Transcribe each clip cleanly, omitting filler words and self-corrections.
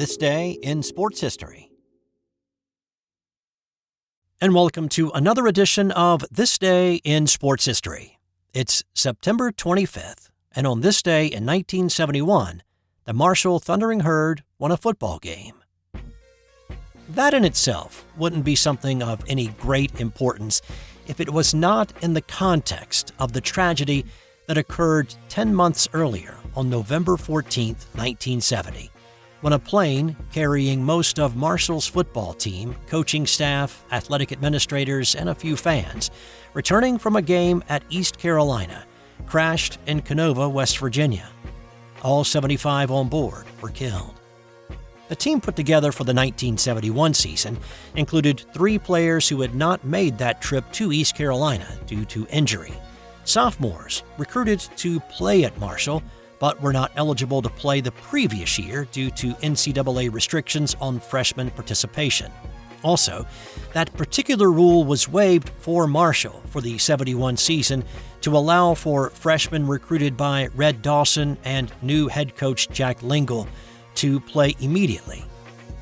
This day in sports history. And welcome to another edition of This Day in Sports History. It's September 25th, and on this day in 1971, the Marshall Thundering Herd won a football game. That in itself wouldn't be something of any great importance if it was not in the context of the tragedy that occurred 10 months earlier on November 14, 1970, when a plane carrying most of Marshall's football team, coaching staff, athletic administrators, and a few fans, returning from a game at East Carolina, crashed in Canova, West Virginia. All 75 on board were killed. The team put together for the 1971 season included 3 players who had not made that trip to East Carolina due to injury. Sophomores recruited to play at Marshall, but were not eligible to play the previous year due to NCAA restrictions on freshman participation. Also, that particular rule was waived for Marshall for the 71 season to allow for freshmen recruited by Red Dawson and new head coach Jack Lingle to play immediately.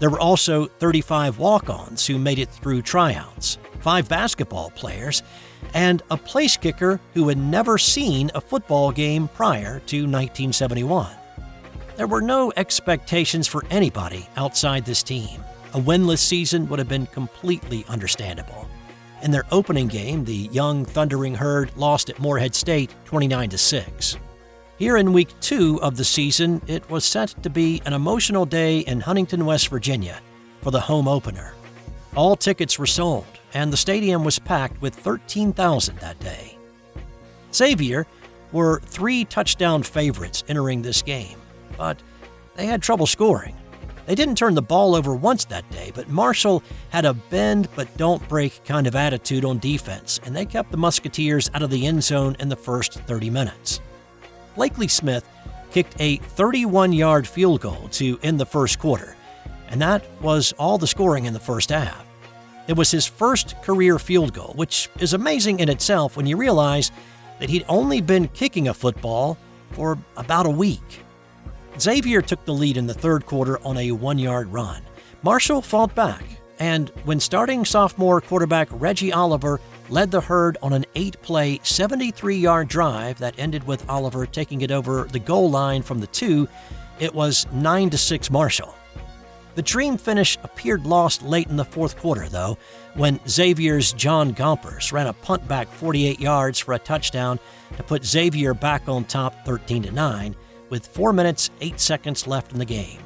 There were also 35 walk-ons who made it through tryouts, 5 basketball players, and a place kicker who had never seen a football game prior to 1971. There were no expectations for anybody outside this team. A winless season would have been completely understandable. In their opening game, the young Thundering Herd lost at Morehead State 29-6. Here in week 2 of the season, it was set to be an emotional day in Huntington, West Virginia for the home opener. All tickets were sold, and the stadium was packed with 13,000 that day. Xavier were 3 touchdown favorites entering this game, but they had trouble scoring. They didn't turn the ball over once that day, but Marshall had a bend but don't break kind of attitude on defense, and they kept the Musketeers out of the end zone in the first 30 minutes. Blakely Smith kicked a 31-yard field goal to end the first quarter, and that was all the scoring in the first half. It was his first career field goal, which is amazing in itself when you realize that he'd only been kicking a football for about a week. Xavier took the lead in the third quarter on a 1-yard run. Marshall fought back, and when starting sophomore quarterback Reggie Oliver led the Herd on an 8-play, 73-yard drive that ended with Oliver taking it over the goal line from the 2, it was 9-6 Marshall. The dream finish appeared lost late in the fourth quarter, though, when Xavier's John Gompers ran a punt back 48 yards for a touchdown to put Xavier back on top 13-9, with 4 minutes, 8 seconds left in the game.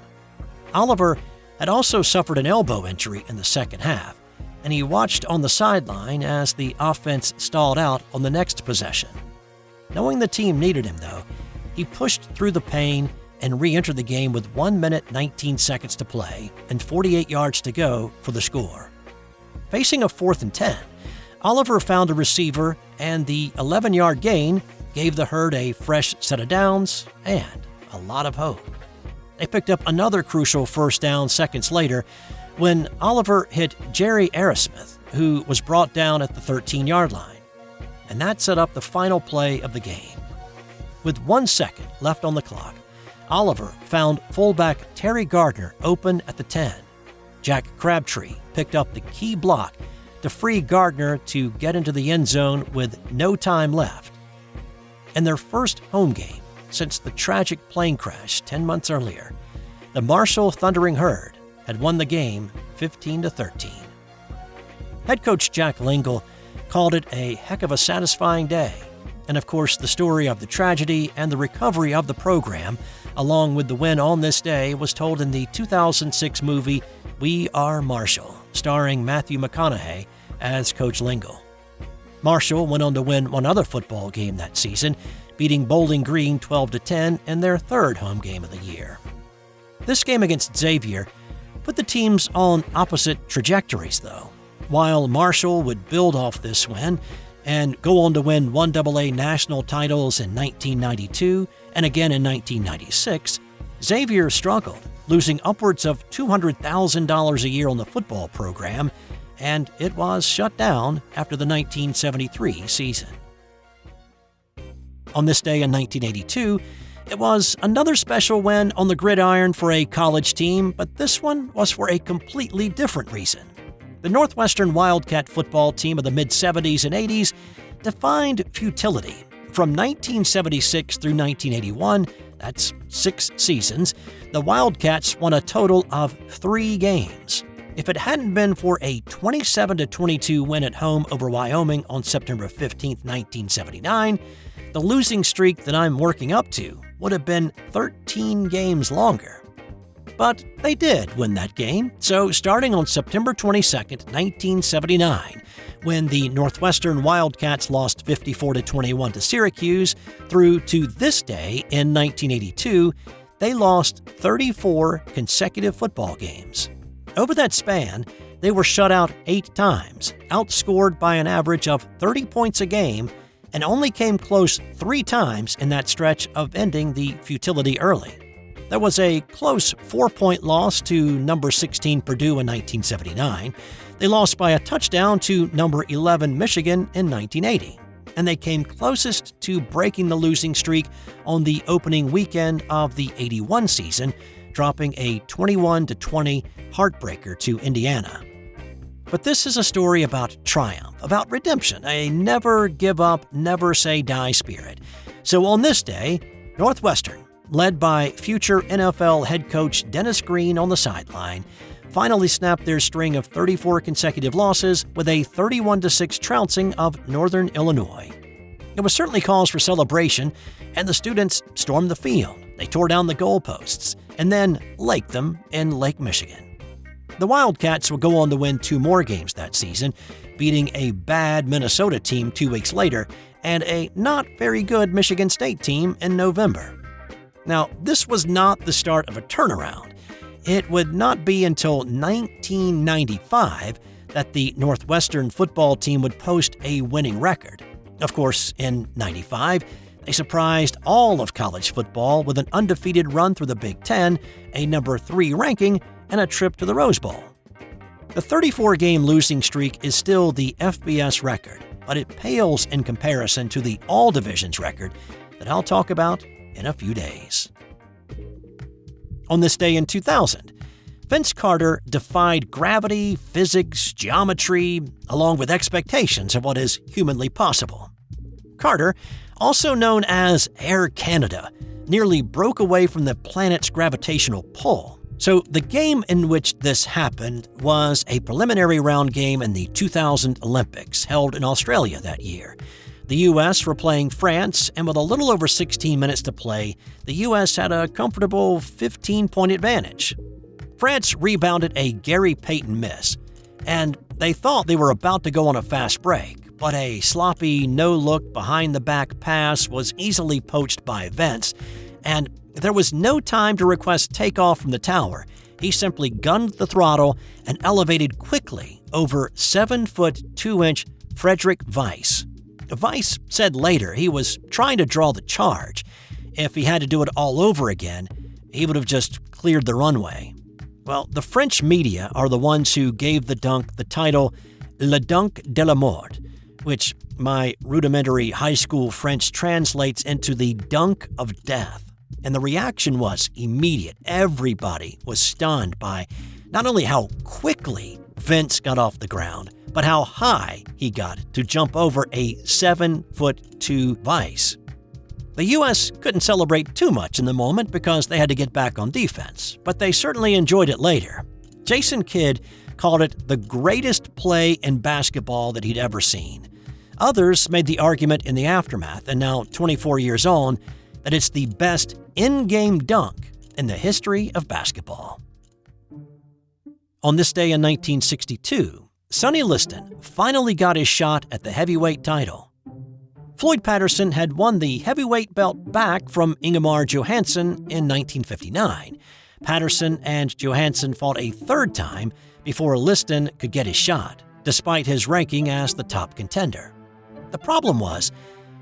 Oliver had also suffered an elbow injury in the second half, and he watched on the sideline as the offense stalled out on the next possession. Knowing the team needed him, though, he pushed through the pain and re-entered the game with 1 minute, 19 seconds to play and 48 yards to go for the score. Facing a 4th and 10, Oliver found a receiver, and the 11-yard gain gave the Herd a fresh set of downs and a lot of hope. They picked up another crucial first down seconds later when Oliver hit Jerry Aerosmith, who was brought down at the 13-yard line. And that set up the final play of the game. With 1 second left on the clock, Oliver found fullback Terry Gardner open at the 10. Jack Crabtree picked up the key block to free Gardner to get into the end zone with no time left. In their first home game since the tragic plane crash 10 months earlier, the Marshall Thundering Herd had won the game 15-13. Head coach Jack Lingle called it a heck of a satisfying day. And of course, the story of the tragedy and the recovery of the program, along with the win on this day, was told in the 2006 movie We Are Marshall, starring Matthew McConaughey as Coach Lingle. Marshall went on to win one other football game that season, beating Bowling Green 12-10 in their third home game of the year. This game against Xavier put the teams on opposite trajectories, though. While Marshall would build off this win and go on to win 1AA national titles in 1992 and again in 1996, Xavier struggled, losing upwards of $200,000 a year on the football program, and it was shut down after the 1973 season. On this day in 1982, It was another special win on the gridiron for a college team, but this one was for a completely different reason. The Northwestern Wildcat football team of the mid-70s and 80s defined futility. From 1976 through 1981, that's 6 seasons, the Wildcats won a total of 3 games. If it hadn't been for a 27-22 win at home over Wyoming on September 15, 1979, the losing streak that I'm working up to would have been 13 games longer. But they did win that game, so starting on September 22, 1979, when the Northwestern Wildcats lost 54-21 to Syracuse, through to this day in 1982, they lost 34 consecutive football games. Over that span, they were shut out 8 times, outscored by an average of 30 points a game, and only came close 3 times in that stretch of ending the futility early. There was a close 4-point loss to number 16 Purdue in 1979. They lost by a touchdown to number 11 Michigan in 1980. And they came closest to breaking the losing streak on the opening weekend of the 81 season, dropping a 21-20 heartbreaker to Indiana. But this is a story about triumph, about redemption, a never give up, never say die spirit. So on this day, Northwestern, led by future NFL head coach Dennis Green on the sideline, finally snapped their string of 34 consecutive losses with a 31-6 trouncing of Northern Illinois. It was certainly cause for celebration, and the students stormed the field. They tore down the goalposts and then laked them in Lake Michigan. The Wildcats would go on to win 2 more games that season, beating a bad Minnesota team 2 weeks later and a not very good Michigan State team in November. Now, this was not the start of a turnaround. It would not be until 1995 that the Northwestern football team would post a winning record. Of course, in '95, they surprised all of college football with an undefeated run through the Big Ten, a number 3 ranking, and a trip to the Rose Bowl. The 34-game losing streak is still the FBS record, but it pales in comparison to the All-Divisions record that I'll talk about in a few days. On this day in 2000, Vince Carter defied gravity, physics, geometry, along with expectations of what is humanly possible. Carter, also known as Air Canada, nearly broke away from the planet's gravitational pull. So the game in which this happened was a preliminary round game in the 2000 Olympics, held in Australia that year. The U.S. were playing France, and with a little over 16 minutes to play, the U.S. had a comfortable 15-point advantage. France rebounded a Gary Payton miss, and they thought they were about to go on a fast break, but a sloppy, no-look behind-the-back pass was easily poached by Vince, and there was no time to request takeoff from the tower. He simply gunned the throttle and elevated quickly over 7-foot 2-inch Fredrick Weis. Weis said later he was trying to draw the charge. If he had to do it all over again, he would have just cleared the runway. Well, the French media are the ones who gave the dunk the title Le Dunk de la Mort, which my rudimentary high school French translates into the dunk of death. And the reaction was immediate. Everybody was stunned by not only how quickly Vince got off the ground, but how high he got to jump over a 7'2" Weis. The U.S. couldn't celebrate too much in the moment because they had to get back on defense, but they certainly enjoyed it later. Jason Kidd called it the greatest play in basketball that he'd ever seen. Others made the argument in the aftermath, and now 24 years on, that it's the best in-game dunk in the history of basketball. On this day in 1962, Sonny Liston finally got his shot at the heavyweight title. Floyd Patterson had won the heavyweight belt back from Ingemar Johansson in 1959. Patterson and Johansson fought a 3rd time before Liston could get his shot, despite his ranking as the top contender. The problem was,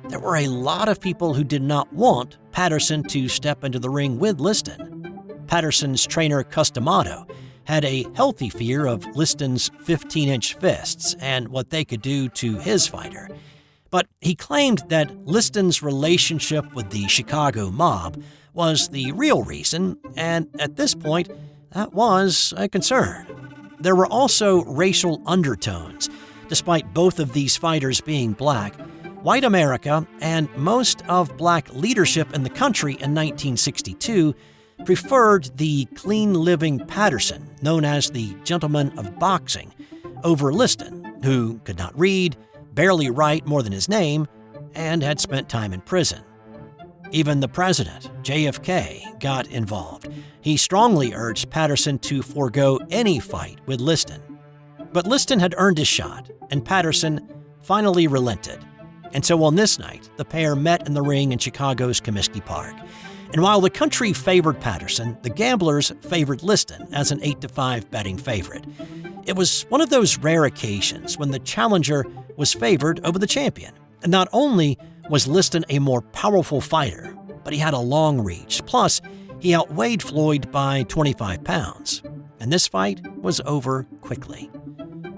there were a lot of people who did not want Patterson to step into the ring with Liston. Patterson's trainer Customato had a healthy fear of Liston's 15-inch fists and what they could do to his fighter. But he claimed that Liston's relationship with the Chicago mob was the real reason, and at this point, that was a concern. There were also racial undertones. Despite both of these fighters being black, white America and most of black leadership in the country in 1962 preferred the clean-living Patterson, known as the Gentleman of Boxing, over Liston, who could not read, barely write more than his name, and had spent time in prison. Even the president, JFK, got involved. He strongly urged Patterson to forego any fight with Liston. But Liston had earned his shot, and Patterson finally relented. And so on this night, the pair met in the ring in Chicago's Comiskey Park. And while the country favored Patterson, the gamblers favored Liston as an 8-5 betting favorite. It was one of those rare occasions when the challenger was favored over the champion. And not only was Liston a more powerful fighter, but he had a long reach. Plus, he outweighed Floyd by 25 pounds. And this fight was over quickly.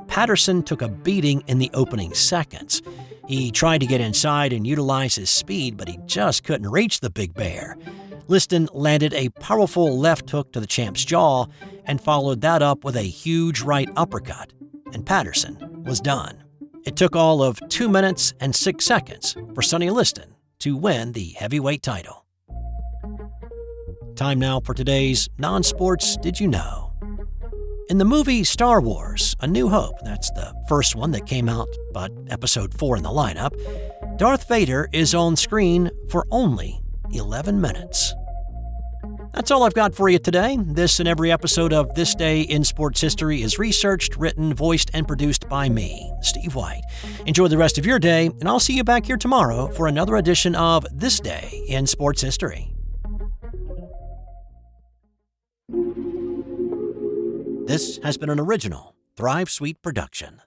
Patterson took a beating in the opening seconds. He tried to get inside and utilize his speed, but he just couldn't reach the big bear. Liston landed a powerful left hook to the champ's jaw and followed that up with a huge right uppercut, and Patterson was done. It took all of 2 minutes and 6 seconds for Sonny Liston to win the heavyweight title. Time now for today's non-sports Did You Know? In the movie Star Wars: A New Hope, that's the first one that came out, but episode 4 in the lineup, Darth Vader is on screen for only 11 minutes. That's all I've got for you today. This and every episode of This Day in Sports History is researched, written, voiced, and produced by me, Steve White. Enjoy the rest of your day, and I'll see you back here tomorrow for another edition of This Day in Sports History. This has been an original Thrive Suite production.